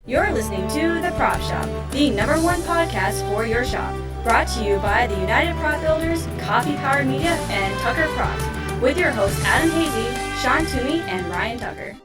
You're listening to The Prop Shop, the #1 podcast for your shop. Brought to you by the UnitedPropBuilders, Coffee Power Media, and Tucker Props. With your hosts Adam Hazy, Sean Toomey, and Ryan Tucker.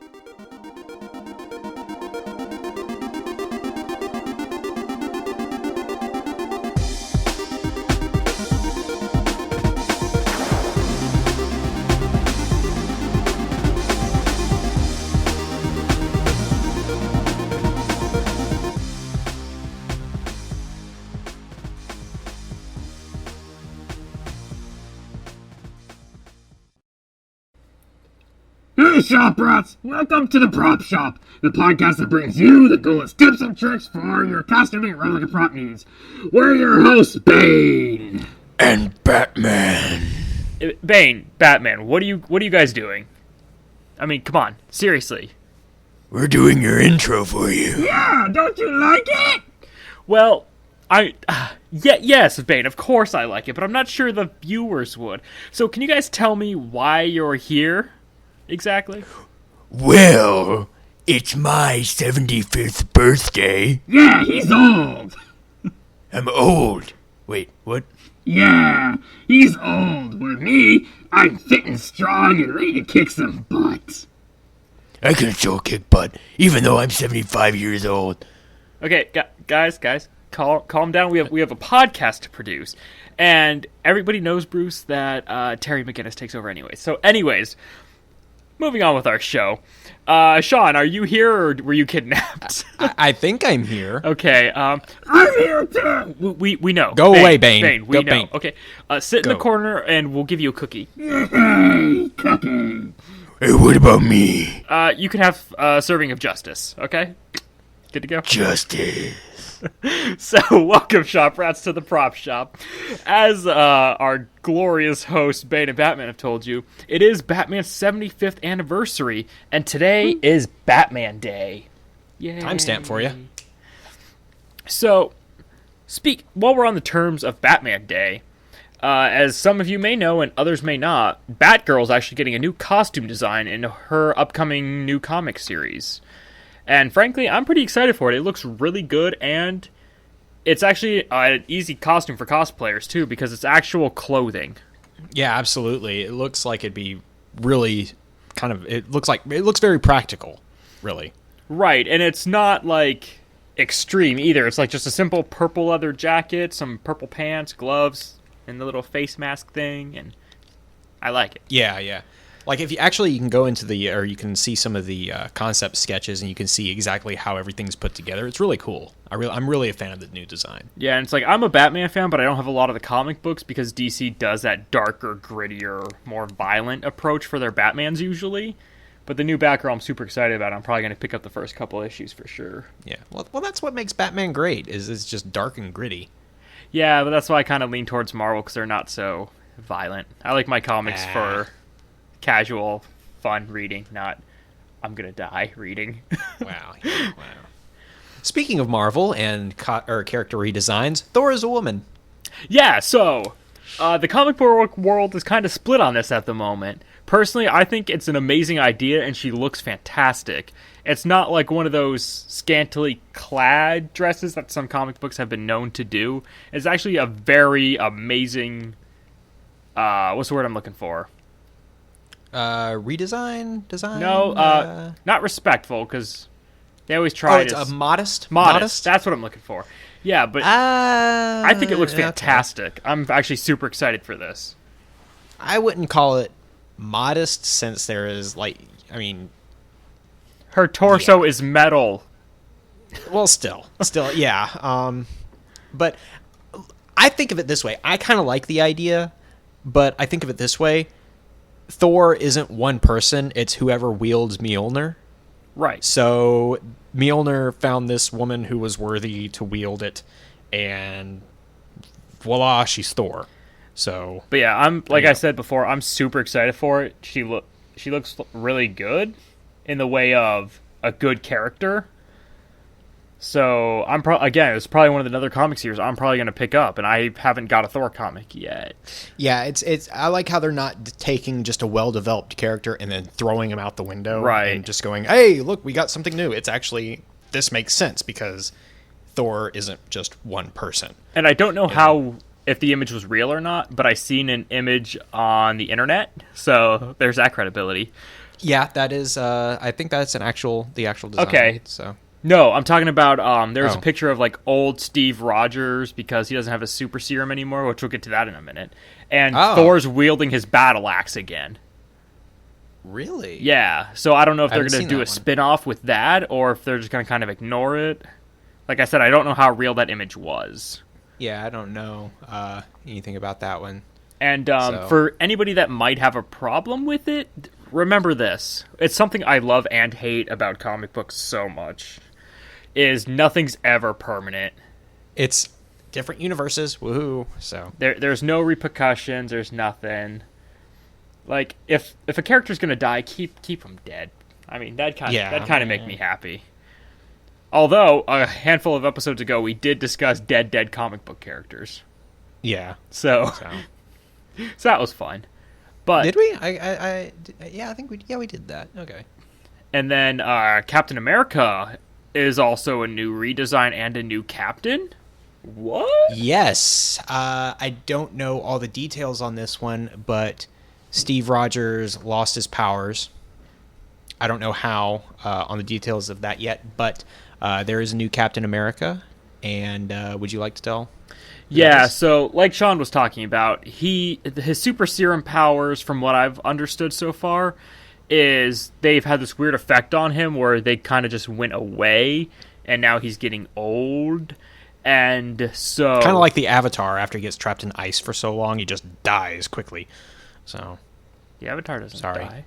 Hey shop rats! Welcome to the Prop Shop, the podcast that brings you the coolest tips and tricks for your costuming and replica prop needs. We're your hosts, Bane and Batman. Bane, Batman, what are you guys doing? I mean, come on, seriously. We're doing your intro for you. Yeah, don't you like it? Well, yes, Bane, of course I like it, but I'm not sure the viewers would. So can you guys tell me why you're here? Exactly. Well, it's my 75th birthday. Yeah, he's old. I'm old. Wait, what? Yeah, he's old. With me, I'm fit and strong and ready to kick some butt. I can still kick butt, even though I'm 75 years old. Okay, guys, calm down. We have a podcast to produce, and everybody knows, Bruce, that Terry McGinnis takes over anyway. So, anyways. Moving on with our show. Sean, are you here or were you kidnapped? I think I'm here. Okay. I'm here too. We know. Go away, Bane. We Go, know. Bane. Okay. Sit in the corner and we'll give you a cookie. Hey, cookie. Hey, what about me? You can have a serving of justice. Okay. Good to go. Justice. So, welcome, shop rats, to the Prop Shop. As our glorious hosts, Bane and Batman, have told you, it is Batman's 75th anniversary, and today is Batman Day. Yay. Timestamp for you. So, while we're on the terms of Batman Day, as some of you may know and others may not, Batgirl's actually getting a new costume design in her upcoming new comic series. And frankly, I'm pretty excited for it. It looks really good, and it's actually an easy costume for cosplayers, too, because it's actual clothing. Yeah, absolutely. It looks like it'd be really it looks very practical, really. Right, and it's not, like, extreme either. It's, like, just a simple purple leather jacket, some purple pants, gloves, and the little face mask thing, and I like it. Yeah. Like, if you can go into you can see some of the concept sketches, and you can see exactly how everything's put together. It's really cool. I'm really a fan of the new design. Yeah, and it's like, I'm a Batman fan, but I don't have a lot of the comic books because DC does that darker, grittier, more violent approach for their Batmans usually. But the new Batgirl I'm super excited about. I'm probably going to pick up the first couple issues for sure. Yeah, well, that's what makes Batman great, is it's just dark and gritty. Yeah, but that's why I kind of lean towards Marvel, because they're not so violent. I like my comics for casual, fun reading, not I'm gonna die reading. Wow. Speaking of Marvel and character redesigns, Thor is a woman. Yeah, so the comic book world is kind of split on this at the moment. Personally, I think it's an amazing idea, and she looks fantastic. It's not like one of those scantily clad dresses that some comic books have been known to do. It's actually a very amazing. What's the word I'm looking for? Design? No, not respectful, because they always try it's to... modest? Modest, that's what I'm looking for. Yeah, but I think it looks fantastic. Okay. I'm actually super excited for this. I wouldn't call it modest, since there is, her torso is metal. Well, still, yeah. But I think of it this way. I kind of like the idea, but I think of it this way. Thor isn't one person, it's whoever wields Mjolnir. Right. So Mjolnir found this woman who was worthy to wield it, and voila, she's Thor. So, but yeah, I said before, I'm super excited for it. She looks really good in the way of a good character. So it's probably one of the other comic series I'm probably going to pick up, and I haven't got a Thor comic yet. Yeah, it's I like how they're not taking just a well-developed character and then throwing him out the window, right? And just going, "Hey, look, we got something new." It's actually this makes sense because Thor isn't just one person. And I don't know if the image was real or not, but I seen an image on the internet, so there's that credibility. Yeah, that is. I think that's the actual design. Okay. So No, I'm talking about there was a Oh. picture of like old Steve Rogers because he doesn't have a super serum anymore, which we'll get to that in a minute. And Oh. Thor's wielding his battle axe again. really, Yeah, so I don't know if I they're haven't going to seen do a that one. spin-off with that or if they're just going to kind of ignore it. Like I said, I don't know how real that image was. Yeah, I don't know anything about that one. And So- for anybody that might have a problem with it, remember this. It's something I love and hate about comic books so much, is nothing's ever permanent. It's different universes. Woohoo! So There's no repercussions. There's nothing. Like, if a character's going to die, keep them dead. I mean, that kind of make me happy. Although, a handful of episodes ago, we did discuss dead comic book characters. yeah. So that was fun. But Did we? I think we did that. Okay. And then Captain America is also a new redesign and a new captain. What? Yes. I don't know all the details on this one, but Steve Rogers lost his powers. I don't know how on the details of that yet, but there is a new Captain America. And would you like to tell? Yeah, Yes. so like Sean was talking about, his super serum powers, from what I've understood so far, is they've had this weird effect on him where they kind of just went away, and now he's getting old. And so Kind of like the Avatar. After he gets trapped in ice for so long, he just dies quickly. So, the Avatar doesn't Sorry. die.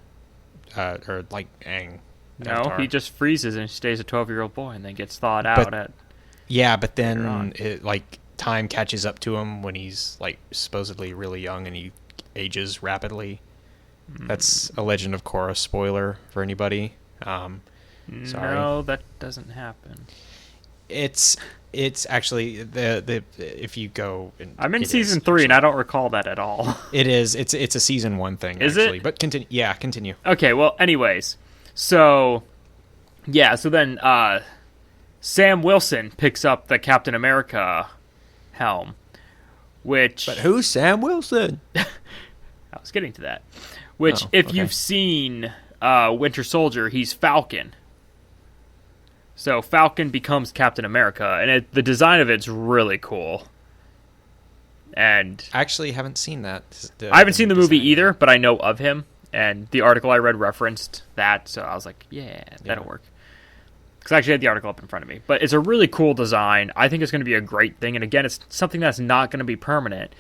or like Aang. No, Avatar. he just freezes and stays a 12-year-old boy and then gets thawed out at... Yeah, but Later on. then time catches up to him when he's like supposedly really young and he ages rapidly. That's a Legend of Korra spoiler for anybody. Sorry. No, that doesn't happen. It's actually the if you go. And I'm in it season is, 3 and actually. I don't recall that at all. It is. It's a season 1 thing. Is it? actually. But continue. Yeah, continue. Okay, well, anyways. So then Sam Wilson picks up the Captain America helm, which... But who's Sam Wilson? I was getting to that. Which, Oh, if okay. you've seen Winter Soldier, he's Falcon. So Falcon becomes Captain America, and the design of it's really cool. And I actually haven't seen that. I haven't seen the movie either, but I know of him, and the article I read referenced that, so I was like, yeah, that'll work. Because I actually had the article up in front of me. But it's a really cool design. I think it's going to be a great thing, and again, it's something that's not going to be permanent.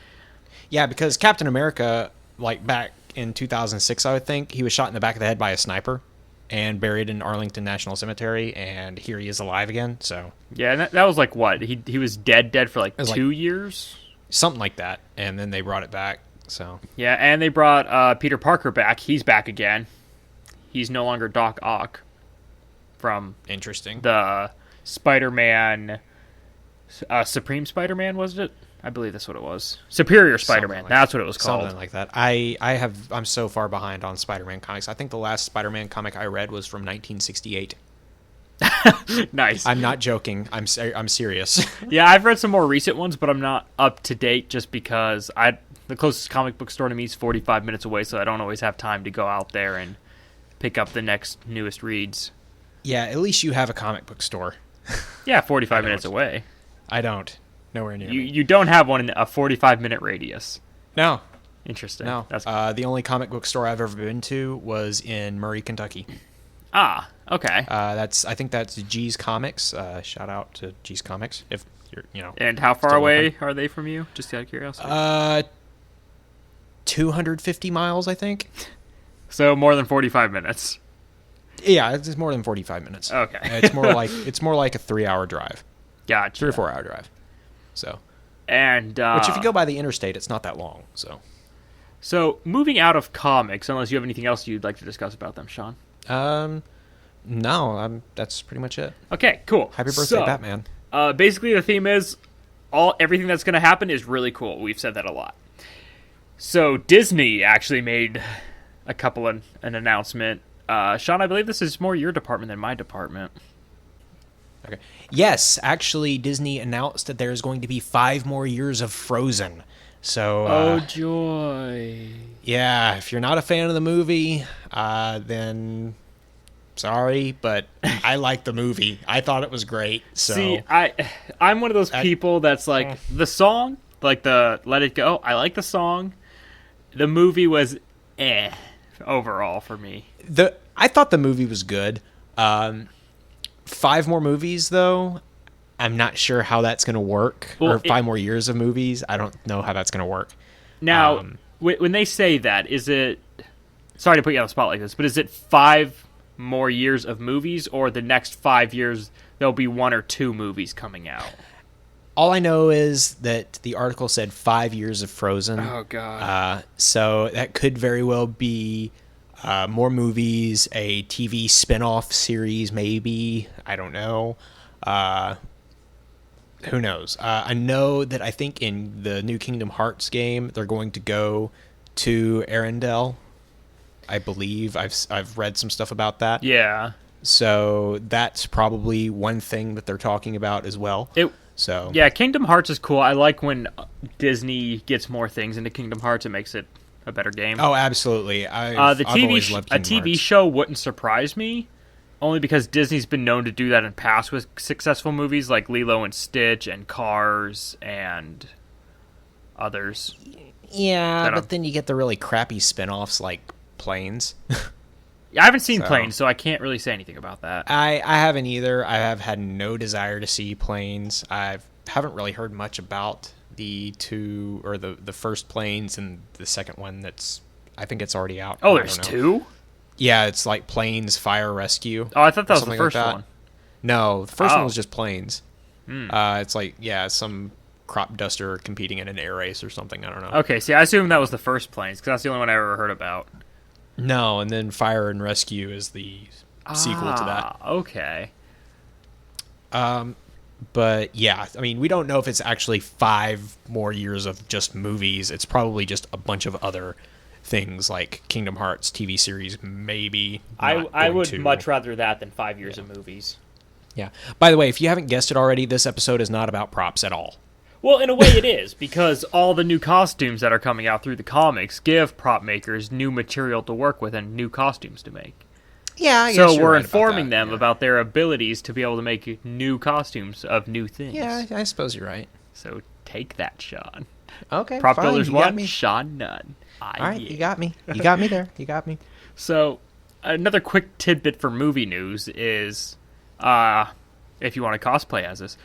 Yeah, because Captain America, like back in 2006, I would think, he was shot in the back of the head by a sniper and buried in Arlington National Cemetery, and here he is alive again. So Yeah, and that was like what? He was dead for like was 2 years? something like that, and then they brought it back. So Yeah, and they brought Peter Parker back. He's back again. He's no longer Doc Ock from interesting. the Spider-Man, Supreme Spider-Man, was it? I believe that's what it was. Superior Spider-Man. like- That's what it was called. Something like that. I'm so far behind on Spider-Man comics. I think the last Spider-Man comic I read was from 1968. Nice. I'm not joking. I'm serious. Yeah, I've read some more recent ones, but I'm not up to date just because the closest comic book store to me is 45 minutes away, so I don't always have time to go out there and pick up the next newest reads. Yeah, at least you have a comic book store. Yeah, 45 don't. minutes away. I don't. Nowhere near me. You don't have one in a 45-minute radius. No. Interesting. No. That's The only comic book store I've ever been to was in Murray, Kentucky. okay. I think that's G's Comics. Shout out to G's Comics. If you're, And how far still away open. are they from you? Just out of curiosity. 250 miles, I think. So more than 45 minutes. Yeah, it's more than 45 minutes. Okay. It's more like a 3-hour drive, Gotcha. 3 or 4 hour drive. So, And which if you go by the interstate, it's not that long. So moving out of comics, unless you have anything else you'd like to discuss about them, Sean. No, that's pretty much it. Okay, cool. Happy birthday, So, Batman. Basically, the theme is everything that's going to happen is really cool. We've said that a lot. So Disney actually made an announcement. Sean, I believe this is more your department than my department. Okay. Yes, actually, Disney announced that there's going to be 5 more years of Frozen. So, Oh, joy. yeah, if you're not a fan of the movie, then sorry, but I like the movie. I thought it was great. So. See, I'm one of those people that's like, the song, like the Let It Go, I like the song. The movie was overall for me. I thought the movie was good. 5 more movies, though, I'm not sure how that's going to work. Well, or 5 more years of movies, I don't know how that's going to work. Now, when they say that, is it... Sorry to put you on the spot like this, but is it 5 more years of movies, or the next 5 years there'll be 1 or 2 movies coming out? All I know is that the article said 5 years of Frozen. Oh, God. So that could very well be more movies, a TV spin-off series, maybe. I don't know. Who knows? I know that I think in the new Kingdom Hearts game, they're going to go to Arendelle. I believe I've read some stuff about that. Yeah. So that's probably one thing that they're talking about as well. Yeah, Kingdom Hearts is cool. I like when Disney gets more things into Kingdom Hearts. It makes it a better game. Oh, absolutely. A TV show wouldn't surprise me, only because Disney's been known to do that in past with successful movies like Lilo and Stitch and Cars and others. Yeah, but then you get the really crappy spin-offs like Planes. I haven't seen Planes, so I can't really say anything about that. I haven't either. I have had no desire to see Planes. I haven't really heard much about the two, or the first Planes and the second one I think it's already out. Oh, there's 2? Yeah, it's like Planes Fire Rescue. Oh, I thought that was the first one. No, the first one was just Planes. It's like, some crop duster competing in an air race or something. I don't know. Okay, see, I assume that was the first Planes, because that's the only one I ever heard about. No, and then Fire and Rescue is the sequel to that. Okay. But yeah, I mean, we don't know if it's actually 5 more years of just movies. It's probably just a bunch of other things like Kingdom Hearts TV series, maybe. I would much rather that than 5 years of movies. Yeah. By the way, if you haven't guessed it already, this episode is not about props at all. Well, in a way it is, because all the new costumes that are coming out through the comics give prop makers new material to work with and new costumes to make. Yeah, I guess so you're we're right informing about that, them about their abilities to be able to make new costumes of new things. Yeah, I suppose you're right. So take that, Sean. Okay, Prop fine, Builders you got 1, me. Sean Nunn. All right, you got me. You got me there. You got me. So, another quick tidbit for movie news is, if you want to cosplay as this,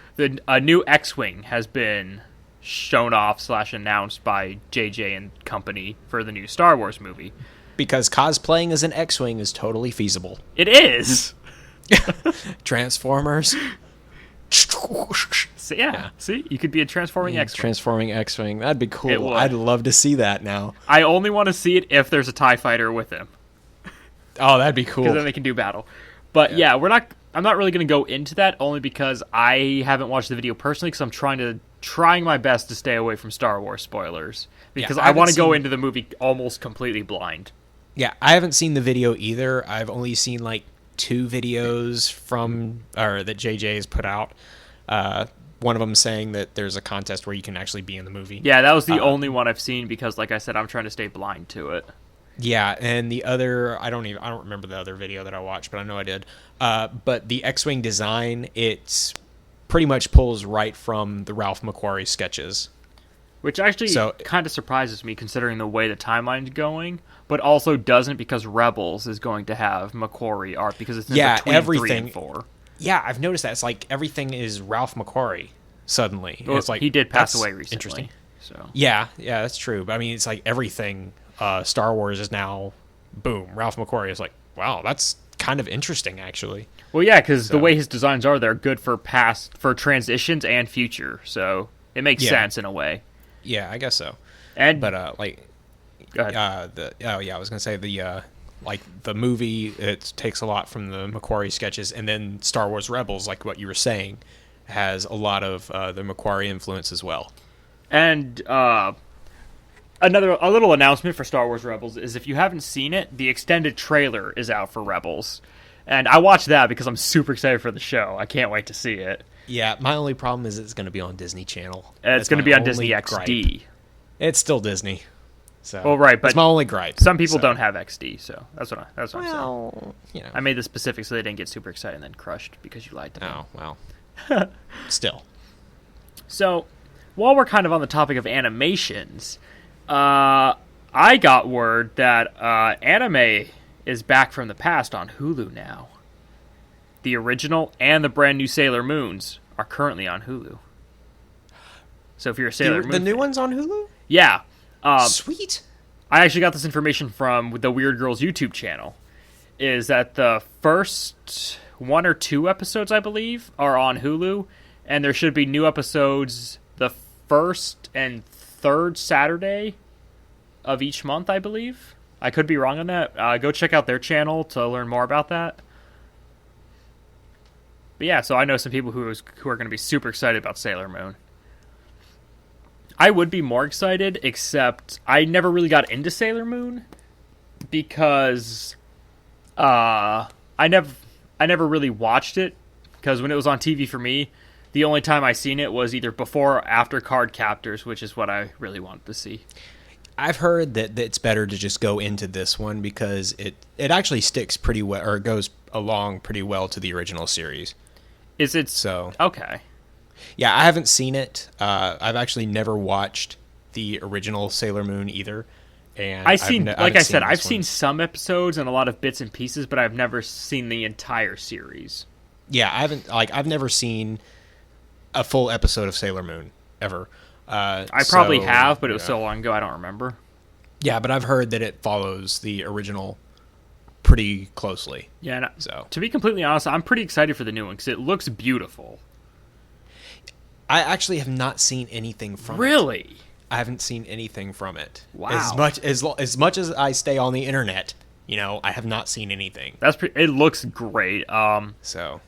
a new X-Wing has been shown off / announced by JJ and company for the new Star Wars movie. Because cosplaying as an X-Wing is totally feasible. It is! Transformers. So, yeah, see? You could be a transforming X-Wing. Transforming X-Wing. That'd be cool. It would. I'd love to see that now. I only want to see it if there's a TIE fighter with him. Oh, that'd be cool. Because then they can do battle. But yeah, I'm not really going to go into that, only because I haven't watched the video personally, because I'm trying my best to stay away from Star Wars spoilers. Because I want to go into the movie almost completely blind. Yeah, I haven't seen the video either. I've only seen like 2 videos that JJ has put out. One of them saying that there's a contest where you can actually be in the movie. Yeah, that was the only one I've seen because, like I said, I'm trying to stay blind to it. Yeah, and the other, I don't remember the other video that I watched, but I know I did. But the X-Wing design, it's pretty much pulls right from the Ralph McQuarrie sketches. Which actually kind of surprises me considering the way the timeline's going, but also doesn't because Rebels is going to have McQuarrie art because it's in between everything. 3 and 4. Yeah, I've noticed that. It's like everything is Ralph McQuarrie suddenly. Well, it's like he did pass away recently. Interesting. So. Yeah, that's true. But I mean, it's like everything Star Wars is now, boom, Ralph McQuarrie is like, wow, that's kind of interesting, actually. Well, yeah, because the way his designs are, they're good for transitions and future, so it makes sense in a way. Yeah, I guess so. Go ahead. I was gonna say the movie, it takes a lot from the McQuarrie sketches, and then Star Wars Rebels, like what you were saying, has a lot of the McQuarrie influence as well. And a little announcement for Star Wars Rebels is if you haven't seen it, the extended trailer is out for Rebels. And I watched that because I'm super excited for the show. I can't wait to see it. Yeah, my only problem is it's going to be on Disney Channel. And it's going to be on Disney XD. Gripe. It's still Disney. So well, right, but that's my only gripe. Some people don't have XD, so that's what I'm saying. You know. I made this specific so they didn't get super excited and then crushed because you lied to them. Oh, well. Still. So, while we're kind of on the topic of animations, I got word that anime is back from the past on Hulu now. The original and the brand new Sailor Moons are currently on Hulu. So if you're a Sailor Moon the new fan, one's on Hulu? yeah. Sweet. I actually got this information from the Weird Girls YouTube channel. Is that the first 1 or 2 episodes, I believe, are on Hulu, and there should be new episodes the first and third Saturday of each month, I believe. I could be wrong on that. Go check out their channel to learn more about that. But yeah, so I know some people who are going to be super excited about Sailor Moon. I would be more excited, except I never really got into Sailor Moon because I never really watched it, because when it was on TV for me, the only time I seen it was either before or after Card Captors, which is what I really wanted to see. I've heard that it's better to just go into this one because it actually sticks pretty well, or it goes along pretty well to the original series. Is it so? Okay. Yeah, I haven't seen it. I've actually never watched the original Sailor Moon either. And I've seen some episodes and a lot of bits and pieces, but I've never seen the entire series. Yeah, I've never seen a full episode of Sailor Moon ever. I probably have, but it was so long ago I don't remember. Yeah, but I've heard that it follows the original pretty closely. Yeah, and so to be completely honest, I'm pretty excited for the new one because it looks beautiful. I actually have not seen anything from it. Really? I haven't seen anything from it. Wow. As much as I stay on the internet, I have not seen anything. It looks great. So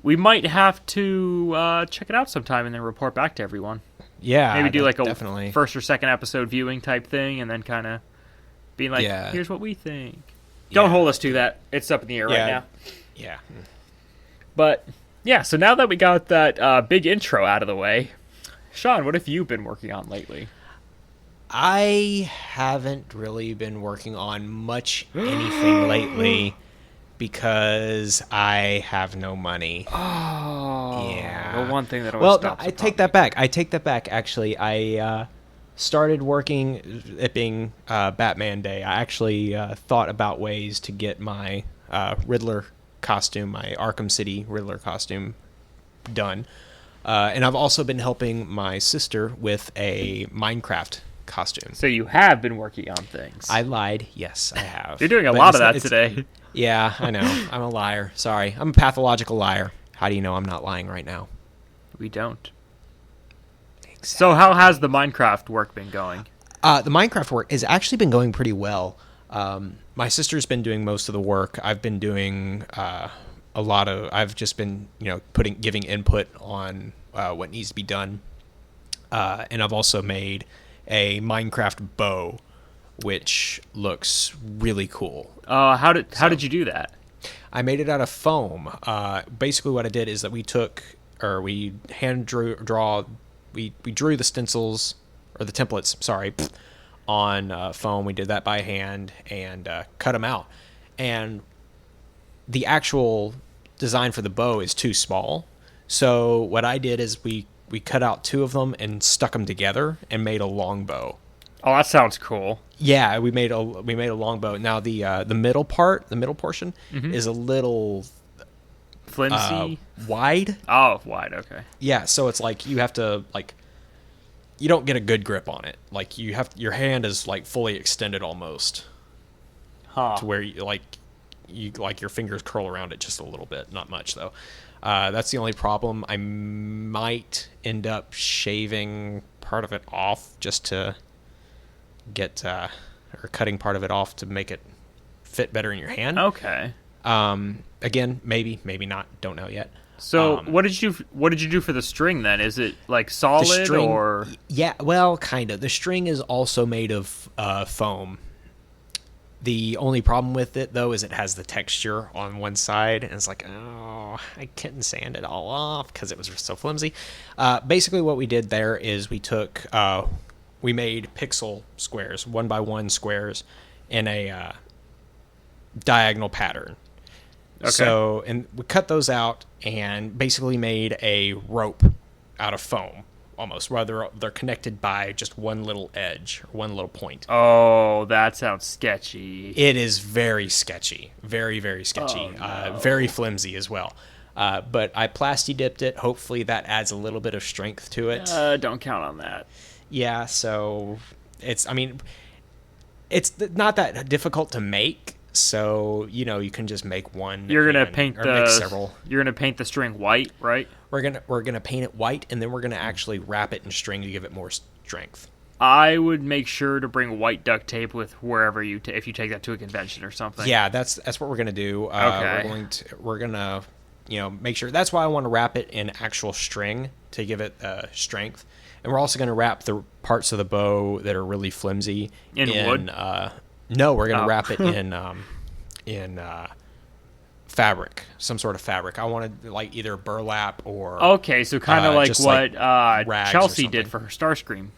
we might have to check it out sometime and then report back to everyone. Yeah, maybe do like a definitely first or second episode viewing type thing, and then kind of being like, here's what we think. Don't hold us to that. It's up in the air right now. Yeah. But yeah, so now that we got that big intro out of the way, Sean, what have you been working on lately? I haven't really been working on much anything lately because I have no money. Oh, yeah. The one thing that always stops. I take that back. Actually, I started working, it being Batman Day. I actually thought about ways to get my Riddler costume, my Arkham City Riddler costume done. And I've also been helping my sister with a Minecraft costume. So you have been working on things. I lied. Yes, I have. You're doing a lot of that today. Yeah, I know. I'm a liar. Sorry. I'm a pathological liar. How do you know I'm not lying right now? We don't. Exactly. So how has the Minecraft work been going? The Minecraft work has actually been going pretty well. My sister's been doing most of the work. I've been doing I've just been, giving input on what needs to be done. And I've also made a Minecraft bow, which looks really cool. How did you do that? I made it out of foam. Basically what I did is that we drew the stencils, or the templates, sorry, on foam. We did that by hand and cut them out. And the actual design for the bow is too small. So what I did is we cut out 2 of them and stuck them together and made a long bow. Oh, that sounds cool. Yeah, we made a long bow. Now the middle portion is a little flimsy, wide. Oh, wide. Okay. Yeah, so it's like you have to you don't get a good grip on it. Like your hand is like fully extended almost, to where your fingers curl around it just a little bit, not much though. That's the only problem. I might end up shaving part of it off just to get or cutting part of it off to make it fit better in your hand. Okay. Again, maybe not. Don't know yet. So what did you do for the string then? Is it like solid or? Yeah, well, kind of. The string is also made of foam. The only problem with it, though, is it has the texture on one side, and it's like, oh, I couldn't sand it all off because it was so flimsy. Basically, what we did there is we made pixel squares, 1x1 squares, in a diagonal pattern. Okay. So, and we cut those out and basically made a rope out of foam. Almost, where they're connected by just one little edge, or one little point. Oh, that sounds sketchy. It is very sketchy. Very, very sketchy. Oh, no. Very flimsy as well. But I plasti dipped it. Hopefully that adds a little bit of strength to it. Don't count on that. Yeah, so it's not that difficult to make. So, you can just make one. You're gonna make several. You're gonna paint the string white, right? We're gonna paint it white, and then we're gonna actually wrap it in string to give it more strength. I would make sure to bring white duct tape with wherever if you take that to a convention or something. Yeah, that's what we're gonna do. Okay. We're gonna make sure. That's why I want to wrap it in actual string to give it strength, and we're also gonna wrap the parts of the bow that are really flimsy in wood. No, we're gonna wrap it in fabric, some sort of fabric. I wanted like either burlap or okay, so kind of like what rags Chelsea did for her Starscream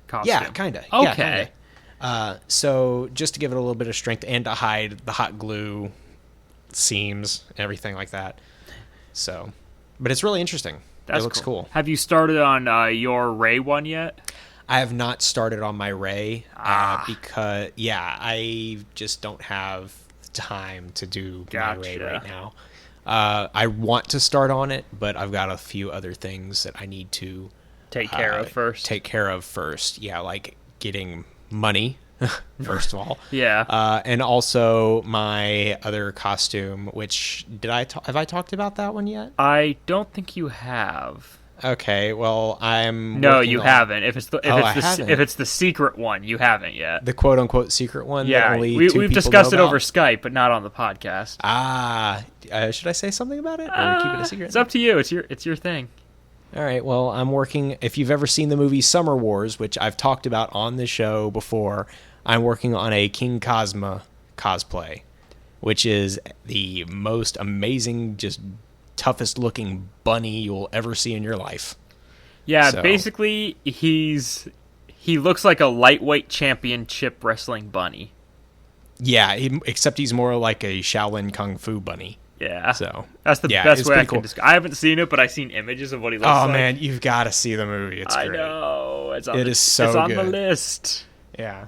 costume. Yeah, kind of. Okay. Yeah, kinda. So just to give it a little bit of strength and to hide the hot glue seams and everything like that. So, but it's really interesting. It looks cool. Have you started on your Ray one yet? I have not started on my Ray because I just don't have time to do my Ray right now. I want to start on it, but I've got a few other things that I need to take care of first. Yeah, like getting money first of all. Yeah. And also my other costume, which have I talked about that one yet? I don't think you have. Okay, well, haven't. If it's the secret one, you haven't yet. The quote unquote secret one. Yeah, that only we've discussed it over Skype, but not on the podcast. Should I say something about it or keep it a secret? It's up to you. It's your thing. All right. Well, I'm working. If you've ever seen the movie Summer Wars, which I've talked about on the show before, I'm working on a King Cosma cosplay, which is the most amazing, just toughest looking bunny you'll ever see in your life. Yeah, basically he looks like a lightweight championship wrestling bunny. Yeah, except he's more like a Shaolin Kung Fu bunny. Yeah. So that's the best way I can describe. I haven't seen it, but I've seen images of what he looks like. Oh man, you've got to see the movie. It's great. I know. It's on good. The list. Yeah.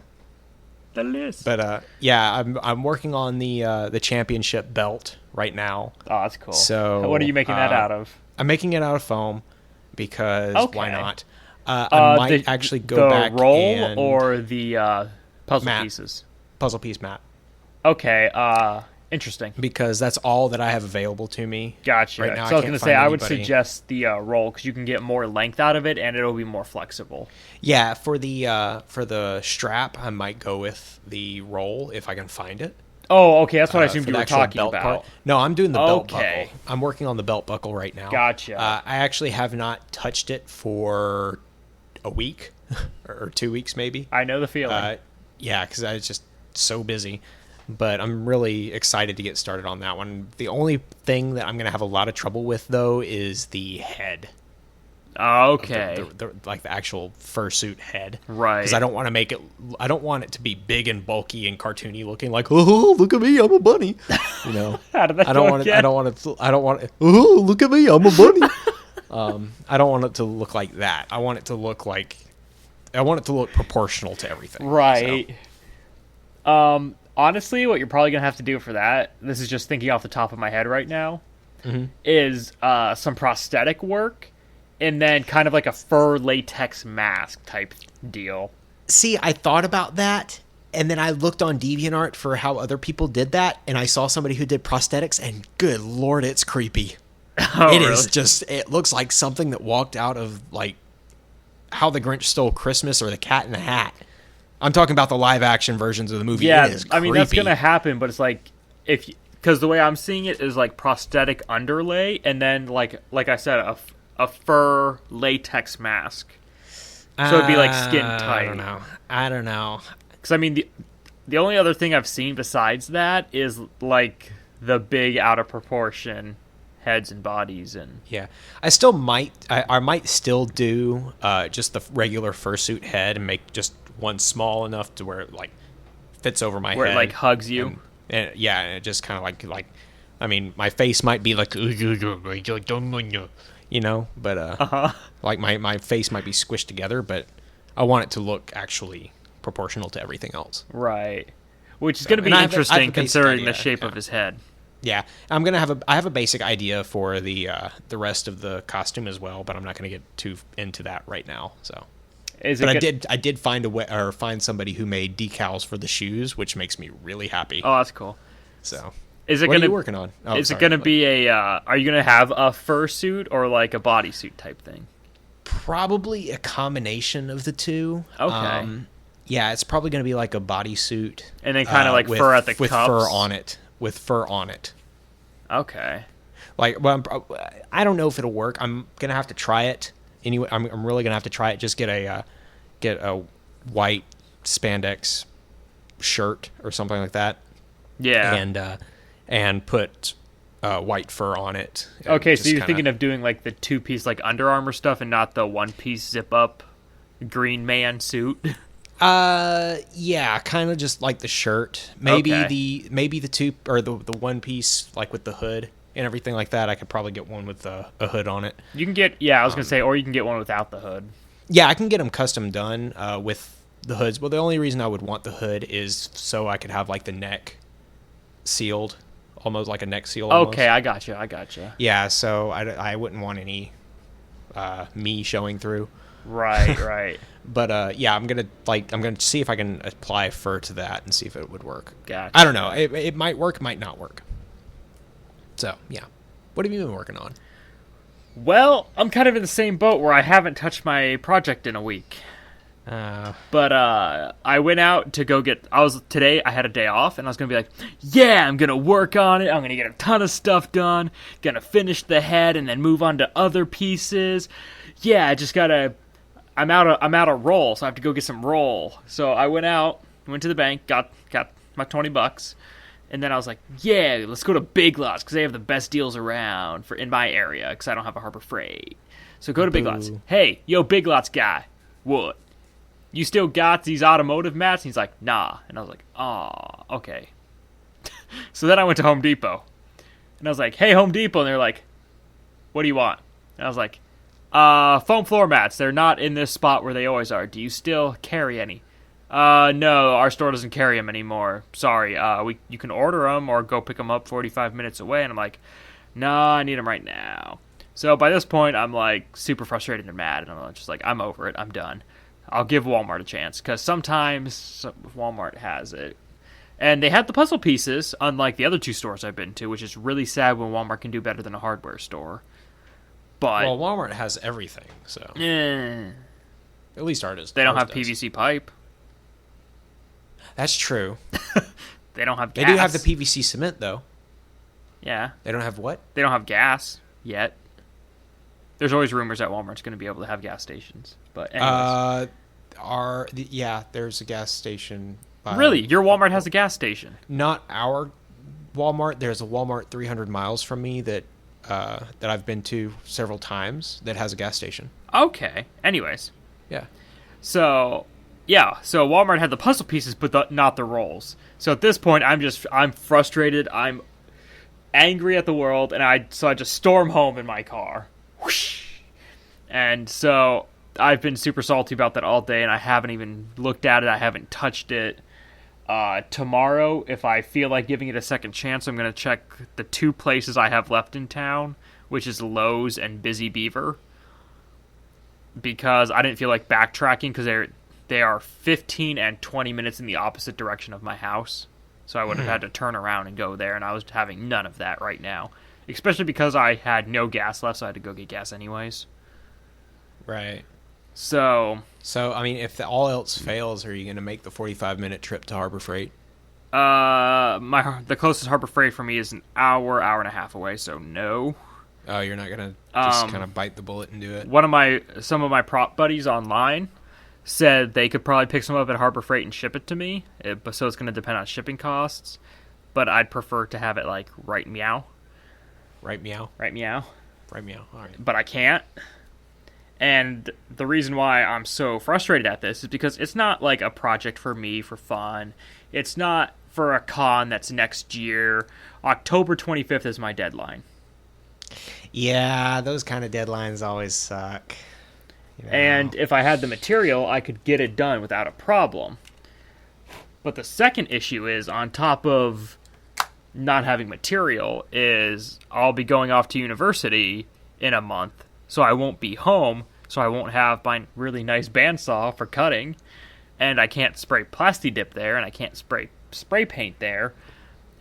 The list. But I'm working on the championship belt right now. Oh, that's cool. So what are you making that out of? I'm making it out of foam because why not? I might actually go back the roll and or the puzzle pieces. Puzzle piece mat. Okay. Interesting. Because that's all that I have available to me. Gotcha. Right now, so I was going to say, I would suggest the roll because you can get more length out of it and it'll be more flexible. Yeah, for the strap, I might go with the roll if I can find it. Oh, okay. That's what I assumed you were talking about. Part. No, I'm doing the belt buckle. I'm working on the belt buckle right now. Gotcha. I actually have not touched it for a week or 2 weeks maybe. I know the feeling. Yeah, because I was just so busy. But I'm really excited to get started on that one. The only thing that I'm going to have a lot of trouble with, though, is the head. Okay. Like the actual fursuit head. Right. Because I don't want to make it. I don't want it to be big and bulky and cartoony looking. Like, oh, look at me, I'm a bunny. You know. How did that I don't go want again? it. I don't want it. Oh, look at me, I'm a bunny. I don't want it to look like that. I want it to look proportional to everything. Right. So. Honestly, what you're probably going to have to do for that, this is just thinking off the top of my head right now, is some prosthetic work and then kind of like a fur latex mask type deal. See, I thought about that, and then I looked on DeviantArt for how other people did that, and I saw somebody who did prosthetics, and good lord, it's creepy. It looks like something that walked out of, like, How the Grinch Stole Christmas or The Cat in the Hat. I'm talking about the live action versions of the movie. Yeah, it is creepy. I mean, that's going to happen, but it's like, because the way I'm seeing it is like prosthetic underlay, and then, like I said, a fur latex mask. So it'd be like skin tight. I don't know. Because I mean, The only other thing I've seen besides that is like the big out of proportion heads and bodies and Yeah, I might still do just the regular fursuit head and make just one small enough to where it like fits over my where head. it like hugs you. And it just kind of like, I mean, my face might be like, but like my face might be squished together, but I want it to look actually proportional to everything else. Right. Which is going to be And I have a interesting basic considering idea, the shape yeah. of his head. Yeah, I have a basic idea for the rest of the costume as well, but I'm not going to get too into that right now. So, I did find find somebody who made decals for the shoes, which makes me really happy. Oh, that's cool. So, Is it what gonna, are you working on? Oh, is sorry, it going to but- be a? Are you going to have a fursuit or like a bodysuit type thing? Probably a combination of the two. Okay. Yeah, it's probably going to be like a bodysuit, And then kind of like with, fur at the with cuffs. fur on it. With fur on it. Okay. Like, well, I don't know if it'll work. I'm gonna have to try it anyway. I'm really gonna have to try it. Just get a white spandex shirt or something like that. Yeah. And put white fur on it. Okay, so you're thinking of doing like the 2-piece like Under Armour stuff and not the 1-piece zip up green man suit. Yeah, kind of just like the shirt. Maybe Okay. the two or the 1-piece like with the hood and everything like that. I could probably get one with a hood on it. You can get I was gonna say, or you can get one without the hood. Yeah, I can get them custom done with the hoods. Well, the only reason I would want the hood is so I could have like the neck sealed, almost like a neck seal. Almost. Okay, I got you. Yeah, so I wouldn't want any me showing through. Right. But yeah, I'm gonna see if I can apply fur to that and see if it would work. Gotcha. I don't know. It might work, might not work. So yeah, what have you been working on? Well, I'm kind of in the same boat where I haven't touched my project in a week. But I went out to go get. Today I had a day off, and I was gonna be like, yeah, I'm gonna work on it. I'm gonna get a ton of stuff done. Gonna finish the head and then move on to other pieces. Yeah, I just gotta. I'm out of roll, so I have to go get some roll. So I went to the bank, got my $20, and then I was like, yeah, let's go to Big Lots because they have the best deals around in my area because I don't have a Harbor Freight. So go to Big Lots. Hey, yo, Big Lots guy, what? You still got these automotive mats? And he's like, nah. And I was like, oh, okay. So then I went to Home Depot, and I was like, hey, Home Depot, and they're like, what do you want? And I was like, foam floor mats. They're not in this spot where they always are. Do you still carry any? No, our store doesn't carry them anymore. Sorry. You can order them or go pick them up 45 minutes away. And I'm like, no, I need them right now. So by this point, I'm like super frustrated and mad. And I'm just like, I'm over it. I'm done. I'll give Walmart a chance because sometimes Walmart has it. And they had the puzzle pieces, unlike the other two stores I've been to, which is really sad when Walmart can do better than a hardware store. But Well, Walmart has everything, so at least ours. They don't have does. PVC pipe. That's true. They don't have gas. They do have the PVC cement, though. Yeah. They don't have what? They don't have gas yet. There's always rumors that Walmart's going to be able to have gas stations. But anyways. There's a gas station. Really? Your Walmart has a gas station? Not our Walmart. There's a Walmart 300 miles from me that I've been to several times that has a gas station. Okay. Anyways. Yeah. So Walmart had the puzzle pieces, but not the rolls. So at this point, I'm frustrated. I'm angry at the world, and I just storm home in my car. Whoosh. And so I've been super salty about that all day, and I haven't even looked at it. I haven't touched it. Tomorrow, if I feel like giving it a second chance, I'm going to check the 2 places I have left in town, which is Lowe's and Busy Beaver, because I didn't feel like backtracking because they are 15 and 20 minutes in the opposite direction of my house. So I would have had to turn around and go there, and I was having none of that right now. Especially because I had no gas left, so I had to go get gas anyways. Right. So I mean, if all else fails, are you going to make the 45-minute trip to Harbor Freight? the closest Harbor Freight for me is an hour and a half away, so no. Oh, you're not going to just kind of bite the bullet and do it? Some of my prop buddies online said they could probably pick some up at Harbor Freight and ship it to me. So it's going to depend on shipping costs. But I'd prefer to have it like right meow. Right meow. Right meow. Right meow. All right. But I can't. And the reason why I'm so frustrated at this is because it's not like a project for me for fun. It's not for a con that's next year. October 25th is my deadline. Yeah, those kind of deadlines always suck. You know. And if I had the material, I could get it done without a problem. But the second issue is, on top of not having material, is I'll be going off to university in a month, so I won't be home, so I won't have my really nice bandsaw for cutting, and I can't spray Plasti Dip there, and I can't spray paint there,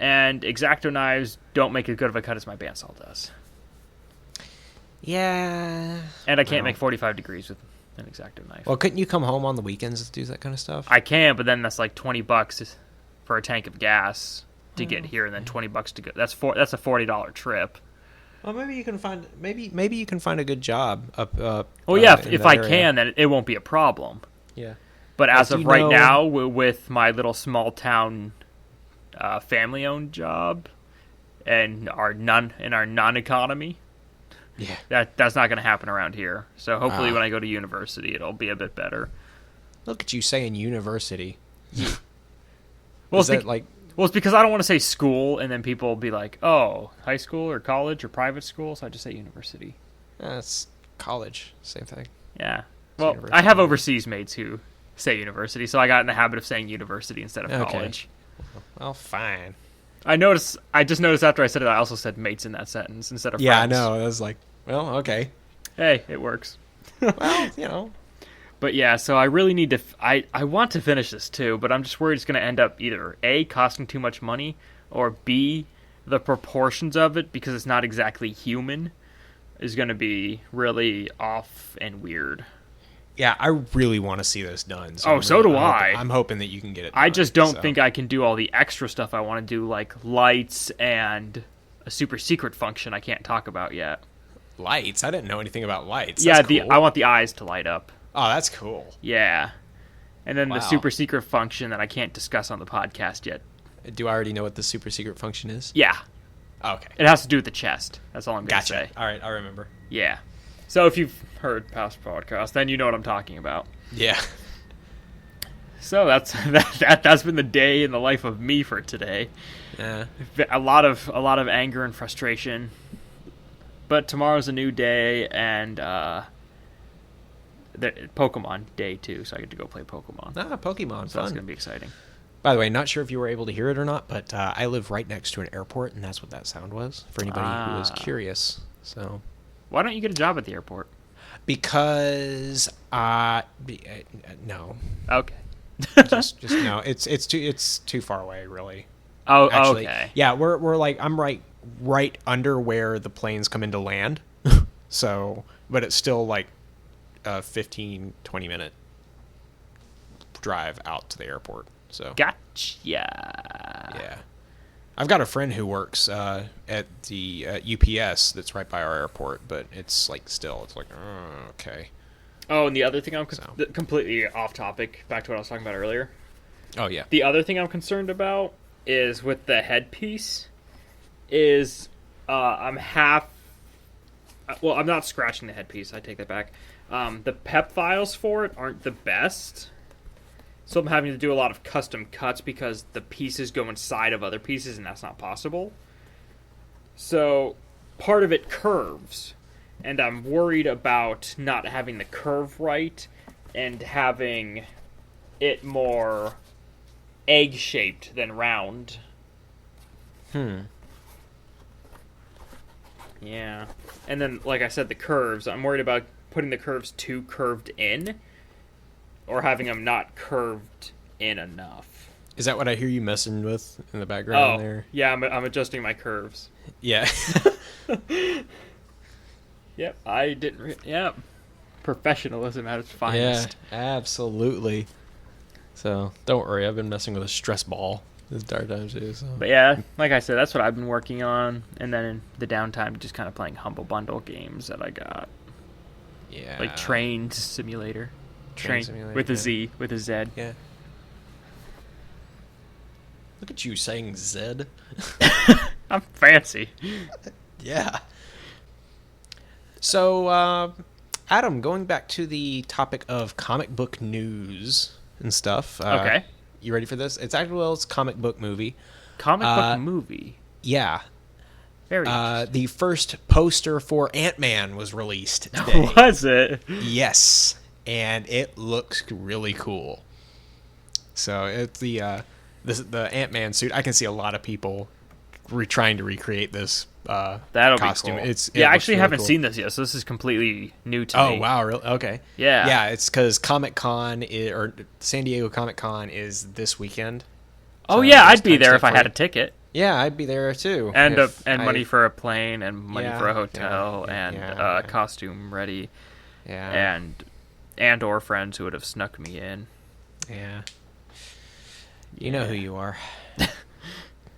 and X-Acto knives don't make as good of a cut as my bandsaw does. Yeah. And I can't make 45 degrees with an X-Acto knife. Well, couldn't you come home on the weekends to do that kind of stuff? I can, but then that's like $20 for a tank of gas to get here, and then $20 to go. That's a $40 trip. Well, maybe you can find you can find a good job up. Well, yeah, if I can, then it won't be a problem. Yeah. But as do of you right know- now, with my little small town family owned job and our non-economy, Yeah. that's not going to happen around here. So hopefully, when I go to university, it'll be a bit better. Look at you saying university. Well, Is that like? Well, it's because I don't want to say school, and then people will be like, oh, high school or college or private school, so I just say university. That's college. Same thing. Yeah. Well, university. I have overseas mates who say university, so I got in the habit of saying university instead of college. Well, fine. I just noticed after I said it, I also said mates in that sentence instead of Yeah, I friends. know. I was like, well, okay. Hey, it works. Well, you know. But yeah, so I really need to... I want to finish this too, but I'm just worried it's going to end up either A, costing too much money, or B, the proportions of it, because it's not exactly human, is going to be really off and weird. Yeah, I really want to see this done. So I'm hoping that you can get it done. I just don't think I can do all the extra stuff I want to do, like lights and a super secret function I can't talk about yet. Lights? I didn't know anything about lights. Yeah, That's cool. I want the eyes to light up. Oh, that's cool. Yeah. And then Wow. the super secret function that I can't discuss on the podcast yet. Do I already know what the super secret function is? Yeah. Okay. It has to do with the chest. That's all I'm going to Gotcha. say. All right, I remember. Yeah. So if you've heard past podcasts, then you know what I'm talking about. Yeah. So that's been the day in the life of me for today. Yeah. A lot of anger and frustration. But tomorrow's a new day, and Pokemon Day too, so I get to go play Pokemon. Pokemon. So that's Fun. gonna be exciting. By the way, not sure if you were able to hear it or not, but I live right next to an airport, and that's what that sound was, for anybody who was curious. So, Why don't you get a job at the airport? because no, Okay. just no. It's too far away, really. Oh, Actually, okay. Yeah, we're like I'm right under where the planes come into land. So, but it's still like a 15-20 minute drive out to the airport. So Gotcha. yeah, I've got a friend who works at the UPS that's right by our airport, but it's like okay. Oh, and the other thing So. completely off topic, back to what I was talking about earlier. Oh yeah. The other thing I'm concerned about is with the headpiece. Is I'm not scratching the headpiece. I take that back. The PEP files for it aren't the best, so I'm having to do a lot of custom cuts because the pieces go inside of other pieces, and that's not possible. So part of it curves, and I'm worried about not having the curve right and having it more egg-shaped than round. Yeah. And then, like I said, the curves. I'm worried about putting the curves too curved in or having them not curved in enough. Is that what I hear you messing with in the background Oh, there? yeah, I'm adjusting my curves. Yeah. Yep, I didn't... Yep. Professionalism at its finest. Yeah, absolutely. So don't worry, I've been messing with a stress ball this entire time too. So. But yeah, like I said, that's what I've been working on. And then in the downtime, just kind of playing Humble Bundle games that I got. Yeah. Like Train Simulator. Train Simulator, with a yeah. Z, with a Z. Yeah. Look at you saying Zed. I'm fancy. Yeah. So, Adam, going back to the topic of comic book news and stuff. Okay. You ready for this? It's a comic book movie. Comic book movie. Yeah. Very The first poster for Ant-Man was released today. Was it? Yes. And it looks really cool. So it's the Ant-Man suit. I can see a lot of people trying to recreate this That'll costume. be cool. It I looks actually really haven't cool. seen this yet, so this is completely new to Oh me. wow! Really? Okay. Yeah. Yeah. It's because Comic-Con or San Diego Comic-Con is this weekend. Oh So yeah, there's I'd be there time if I for had a you. ticket Yeah, I'd be there too. and if money I- for a plane and money Yeah, for a hotel yeah, and yeah. costume ready Yeah. and or friends who would have snuck me in. Yeah. You know who you are.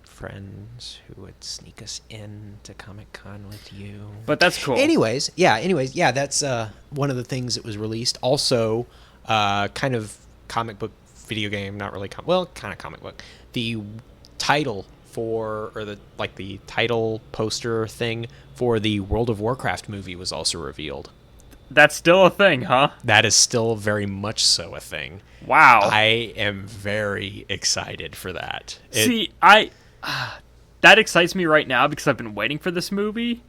Friends who would sneak us in to Comic-Con with you. But that's cool. Anyways, that's one of the things that was released. Also, kind of comic book video game, not really kind of comic book. The title the title poster thing for the World of Warcraft movie was also revealed. That's still a thing, huh? That is still very much so a thing. Wow. I am very excited for that. See, that excites me right now because I've been waiting for this movie,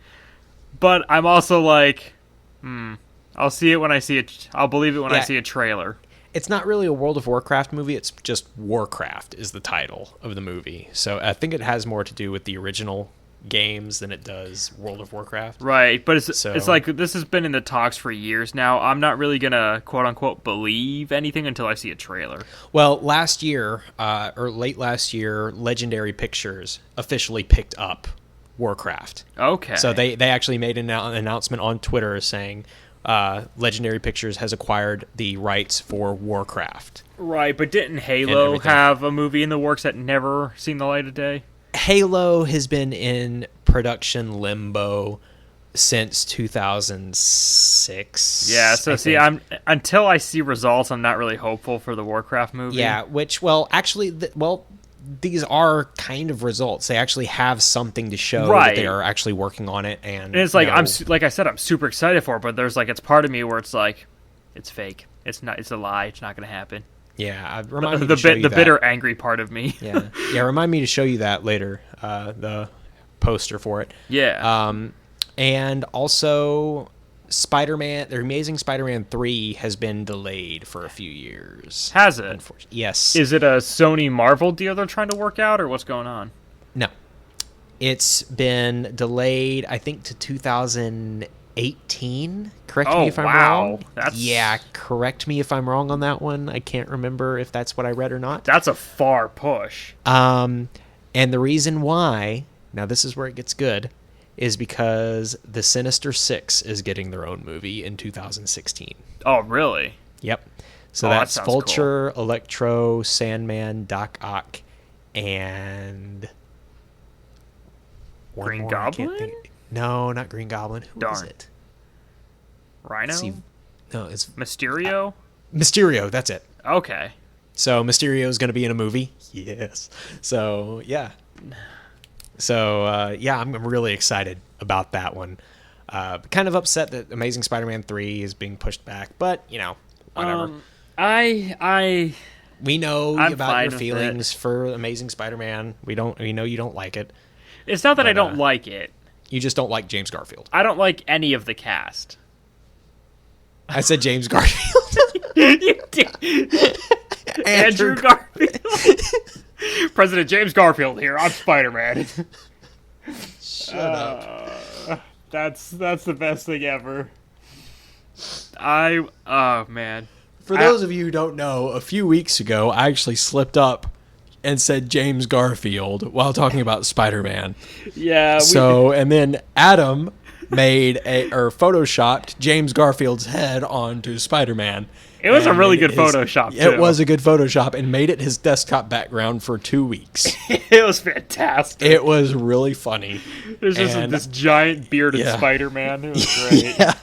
but I'm also like, I'll see it when I see it. I'll believe it when I Yeah. see a trailer. It's not really a World of Warcraft movie. It's just Warcraft is the title of the movie. So I think it has more to do with the original games than it does World of Warcraft. Right, but it's So- like this has been in the talks for years now. I'm not really gonna quote unquote believe anything until I see a trailer. Well, last year, or late last year, Legendary Pictures officially picked up Warcraft. Okay. So they actually made an announcement on Twitter saying Legendary Pictures has acquired the rights for Warcraft. Right, but didn't Halo everything. have a movie in the works that never seen the light of day? Halo has been in production limbo since 2006. Yeah, so I see, think. until I see results, I'm not really hopeful for the Warcraft movie. Yeah, these are kind of results. They actually have something to show Right. that they are actually working on it, and And it's like you know, like I said, I'm super excited for it, but there's like it's part of me where it's like, it's fake. It's not. It's a lie. It's not going to happen. yeah. Remind me The to show you the that. bitter, angry part of me. Yeah. Remind me to show you that later. The poster for it. Yeah. And also, Spider-Man, The Amazing Spider-Man 3 has been delayed for a few years. Has it? Unfortunately. Yes. Is it a Sony Marvel deal they're trying to work out, or what's going on? No. It's been delayed, I think, to 2018. Correct me if I'm wrong. Yeah, correct me if I'm wrong on that one. I can't remember if that's what I read or not. That's a far push. And the reason why, now this is where it gets good, is because the Sinister Six is getting their own movie in 2016. Oh, really? Yep. So Oh, that that's sounds Vulture, Electro, Sandman, Doc Ock, and one Green more, I can't Goblin? think- No, not Green Goblin. Who is Darn. it? Rhino? See, no, it's Mysterio? Mysterio. That's it. Okay. So Mysterio is going to be in a movie. Yes. So yeah. So yeah, I'm really excited about that one. Kind of upset that Amazing Spider-Man 3 is being pushed back, but you know, whatever. I We know I'm about fine your with feelings for Amazing Spider-Man. We know you don't like it. It's not that I But, don't like it. You just don't like James Garfield. I don't like any of the cast. I said James Garfield. You did. Andrew Garfield. President James Garfield here. I'm Spider-Man. Shut up. That's the best thing ever. Oh man. For those of you who don't know, a few weeks ago, I actually slipped up and said James Garfield while talking about Spider-Man. Yeah. And then Adam made or photoshopped James Garfield's head onto Spider-Man. It was a And really it good is- Photoshop, It too. was a good Photoshop and made it his desktop background for 2 weeks. it was fantastic. It was really funny. There's just and- this giant bearded Yeah. Spider-Man. It was great. Yeah.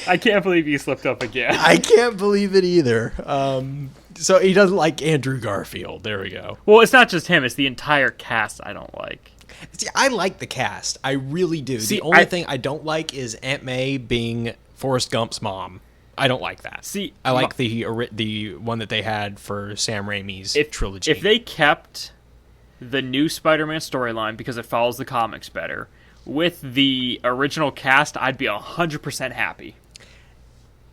I can't believe you slipped up again. I can't believe it either. So he doesn't like Andrew Garfield. There we go. Well, it's not just him. It's the entire cast I don't like. See, I like the cast. I really do. See, the only thing I don't like is Aunt May being Forrest Gump's mom. I don't like that. See, I like the one that they had for Sam Raimi's trilogy. If they kept the new Spider-Man storyline, because it follows the comics better, with the original cast, I'd be 100% happy.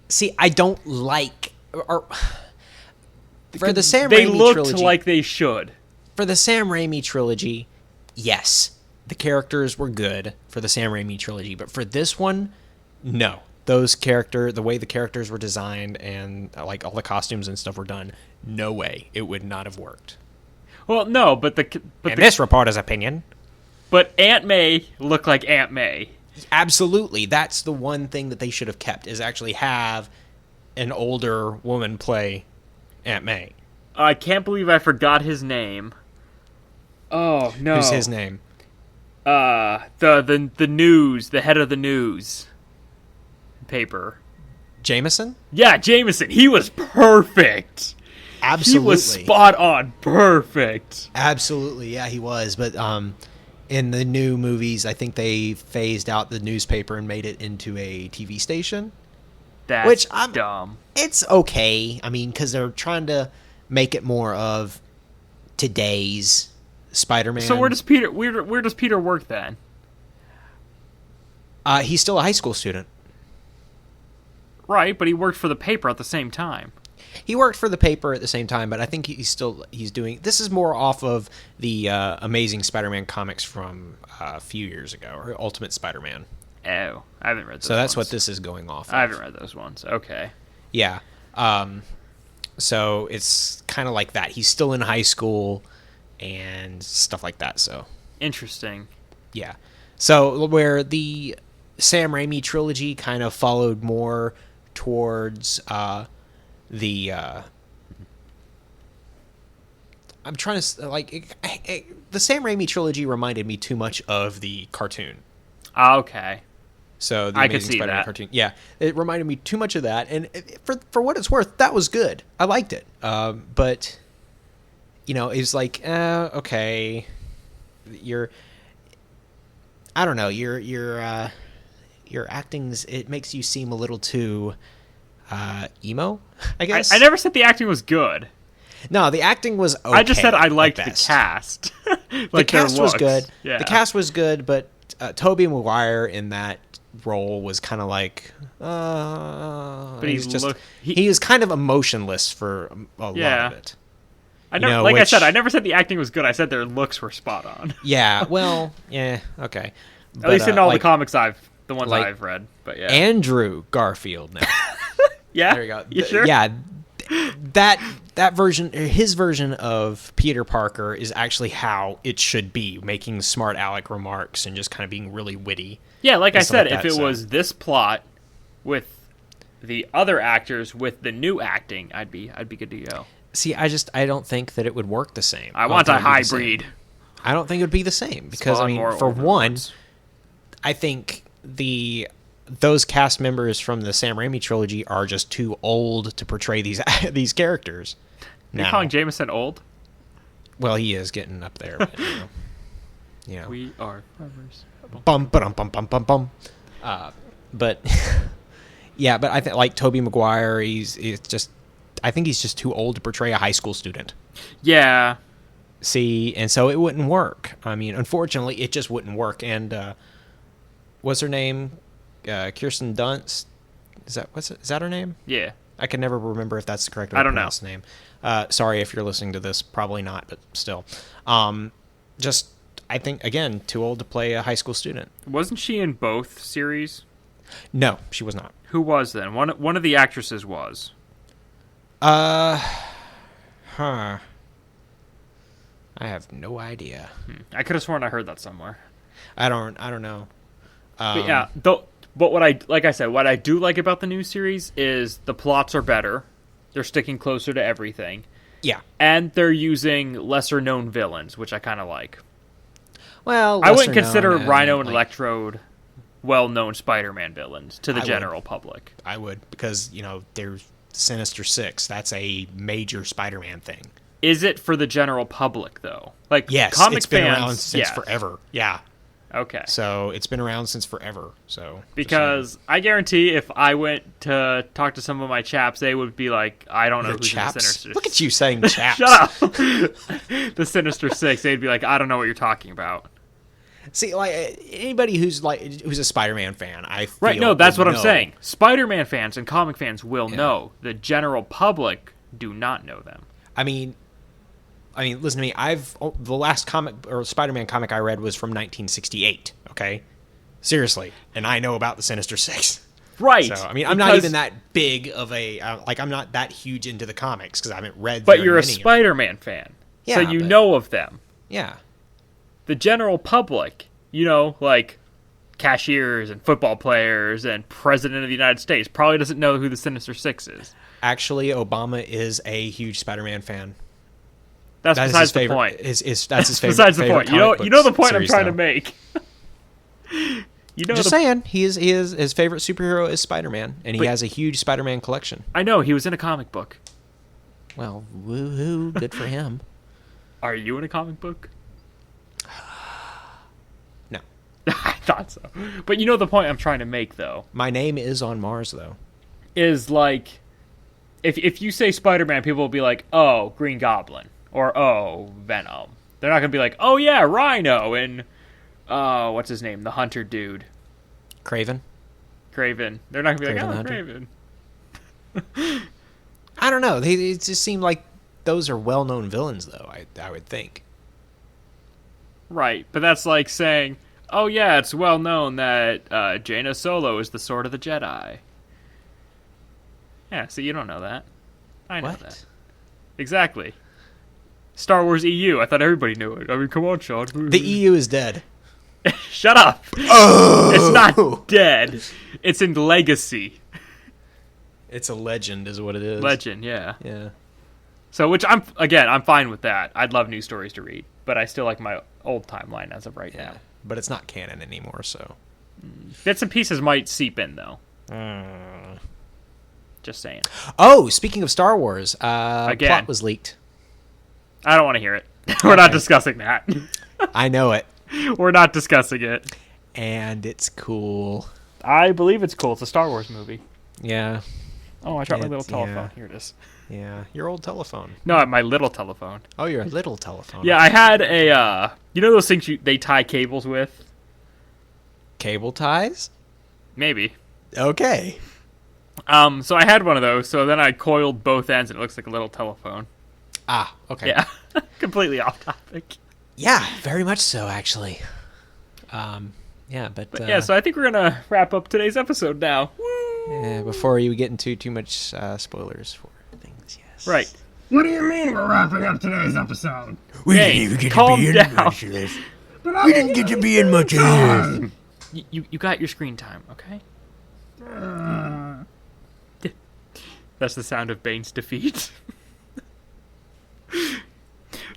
See, I don't like... for the Sam they Raimi looked trilogy, like they should. For the Sam Raimi trilogy, yes, the characters were good for the Sam Raimi trilogy, but for this one, no. The way the characters were designed and like all the costumes and stuff were done, no way it would not have worked. Well, no, but this reporter's opinion. But Aunt May looked like Aunt May. Absolutely, that's the one thing that they should have kept, is actually have an older woman play Aunt May. I can't believe I forgot his name. Oh no, Who's his name? The news, the head of the news paper. Jameson? Yeah, Jameson. He was perfect. Absolutely. He was spot on perfect. Absolutely, yeah, he was. But in the new movies, I think they phased out the newspaper and made it into a TV station. That's dumb. It's okay. I mean, because they're trying to make it more of today's Spider-Man. So where does Peter work then? He's still a high school student. Right, but he worked for the paper at the same time. He worked for the paper at the same time, but I think he's doing... This is more off of the Amazing Spider-Man comics from a few years ago, or Ultimate Spider-Man. Oh, I haven't read those So that's ones. what this is going off of. I haven't read those ones. Okay. Yeah. So it's kind of like that. He's still in high school and stuff like that, so... Interesting. Yeah. So where the Sam Raimi trilogy kind of followed more towards the I'm trying to the Sam Raimi trilogy reminded me too much of the cartoon. Okay. So the I could Amazing see Spider-Man that. cartoon, yeah, it reminded me too much of that. And for what it's worth, that was good. I liked it. But it's like okay, I don't know, your acting's, it makes you seem a little too emo, I guess. I never said the acting was good. No, the acting was okay. I just said I liked at the best. cast. The cast was good. Yeah. The cast was good, but Tobey Maguire in that role was kind of like but he was kind of emotionless for a lot of it. I never said the acting was good. I said their looks were spot on. Yeah, well, yeah, okay. At least in all the comics I've read. But yeah. Andrew Garfield now. Yeah. There you go. You sure? Yeah. That version, his version of Peter Parker is actually how it should be, making smart aleck remarks and just kind of being really witty. Yeah, like I said, if it so. was this plot with the other actors with the new acting, I'd be good to go. See, I don't think that it would work the same. I want a hybrid. I don't think it would be the same because for one, I think those cast members from the Sam Raimi trilogy are just too old to portray these characters. You're calling Jameson old? Well, he is getting up there. But, We are farmers. Bum bum bum bum bum bum. But yeah, but I think like Tobey Maguire, I think he's just too old to portray a high school student. Yeah. See, and so it wouldn't work. I mean, unfortunately, it just wouldn't work. And what's her name? Kirsten Dunst. Is that her name? Yeah. I can never remember if that's the correct way to pronounce the name. Sorry if you're listening to this. Probably not, but still. Just, I think, again, too old to play a high school student. Wasn't she in both series? No, she was not. Who was then? One of the actresses was. I have no idea. I could have sworn I heard that somewhere. I don't know. But yeah, but what I do like about the new series is the plots are better. They're sticking closer to everything. Yeah. And they're using lesser known villains, which I kind of like. Well, I wouldn't consider Rhino and Electrode well-known Spider-Man villains to the I would. general public. I would, because, there's Sinister Six. That's a major Spider-Man thing. Is it for the general public, though? Like, Yes, comic it's been fans, around since forever. Yeah. Okay. So it's been around since forever. So Because I guarantee if I went to talk to some of my chaps, they would be like, I don't know who's the chaps. Sinister Look at you saying chaps. Shut up. The Sinister Six, they'd be like, I don't know what you're talking about. See, like anybody who's a Spider-Man fan, I feel Right, no, that's what I'm know. saying. Spider-Man fans and comic fans will know. The general public do not know them. I mean, listen to me. The last comic or Spider-Man comic I read was from 1968. Okay, seriously, and I know about the Sinister Six. Right. So I'm not even that big of a I'm not that huge into the comics because I haven't read. But very you're a many of them. Spider-Man fan, Yeah, so you but- know of them. Yeah. The general public, like cashiers and football players and President of the United States, probably doesn't know who the Sinister Six is. Actually, Obama is a huge Spider-Man fan. That's That is besides his the favorite. point. That's his favorite. Besides the favorite point. You know comic the book point I'm series, trying to though. make. Just saying, he is his favorite superhero is Spider-Man, and he has a huge Spider-Man collection. I know, he was in a comic book. Well, woohoo, good for him. Are you in a comic book? No. I thought so. But you know the point I'm trying to make, though. My name is on Mars, though. Is like, if you say Spider-Man, people will be like, oh, Green Goblin. Or, oh, Venom. They're not going to be like, oh, yeah, Rhino. And, what's his name? The Hunter dude. Craven? Craven. They're not going to be Kraven like, the oh, Hunter? Craven. I don't know. It just seemed like those are well-known villains, though, I would think. Right. But that's like saying, oh, yeah, it's well known that Jaina Solo is the Sword of the Jedi. Yeah, so you don't know that. I know What? that. Exactly. Star Wars EU. I thought everybody knew it. I mean, come on, Sean. The EU is dead. Shut up. Oh! It's not dead. It's in legacy. It's a legend, is what it is. Legend, yeah. Yeah. So, which I'm fine with that. I'd love new stories to read, but I still like my old timeline as of right Yeah. now. But it's not canon anymore, so. Bits and pieces might seep in, though. Hmm. Just saying. Oh, speaking of Star Wars, Again. plot was leaked. I don't want to hear it. We're not discussing that. I know it. We're not discussing it. And it's cool. I believe it's cool. It's a Star Wars movie. Yeah. Oh, I dropped my little It's- telephone. yeah. Here it is. Yeah. Your old telephone. No, my little telephone. Oh, your little telephone. Yeah, I had a, you know those things they tie cables with? Cable ties? Maybe. Okay. So I had one of those, so then I coiled both ends and it looks like a little telephone. Ah, okay. Yeah. Completely off topic. Yeah, very much so, actually. Yeah, but Yeah, so I think we're going to wrap up today's episode now. before you get into too much spoilers for things, yes. Right. What do you mean we're wrapping up today's episode? We Hey, didn't even get calm to be down. in much of this. But I We didn't get to be in much of this. You got your screen time, okay? That's the sound of Bane's defeat.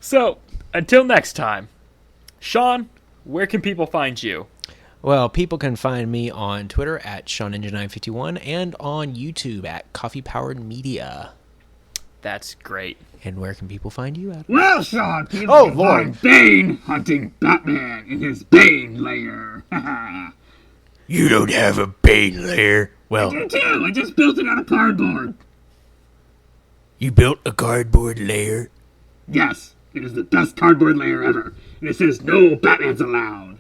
So, until next time, Sean, where can people find you? Well, people can find me on Twitter at SeanNinja951 and on YouTube at Coffee Powered Media. That's great. And where can people find you at? Well, Sean, people Oh, can Lord. find Bane hunting Batman in his Bane lair. You don't have a Bane lair. Well, You too. I just built it out of cardboard. you built a cardboard lair? Yes, it is the best cardboard lair ever. And it says no Batmans allowed.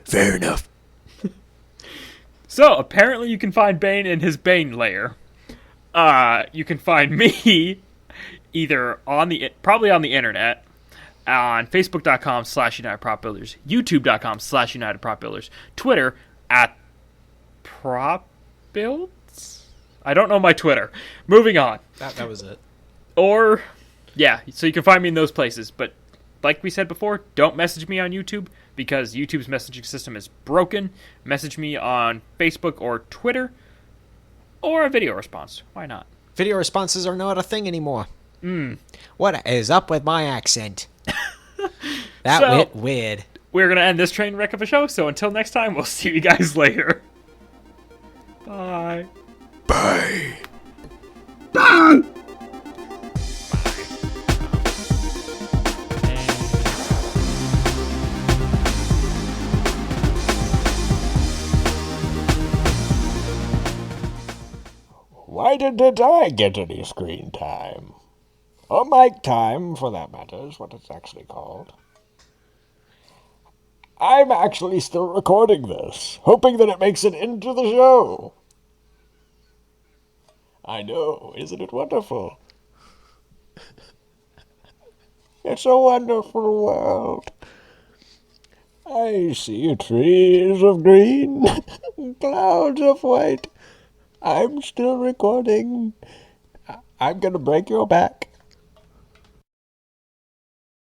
Fair enough. So, apparently you can find Bane in his Bane lair. You can find me either probably on the internet, on Facebook.com/UnitedPropBuilders, YouTube.com/UnitedPropBuilders, Twitter at PropBuilds? I don't know my Twitter. Moving on. That was it. Or, yeah, so you can find me in those places. But like we said before, don't message me on YouTube because YouTube's messaging system is broken. Message me on Facebook or Twitter or a video response. Why not? Video responses are not a thing anymore. What is up with my accent? That So- went weird. we're going to end this train wreck of a show. So until next time, we'll see you guys later. Bye. Bye. Bye! Why didn't I get any screen time? Or mic time, for that matter, is what it's actually called. I'm actually still recording this, hoping that it makes it into the show. I know, isn't it wonderful? It's a wonderful world. I see trees of green, clouds of white. I'm still recording. I'm gonna break your back.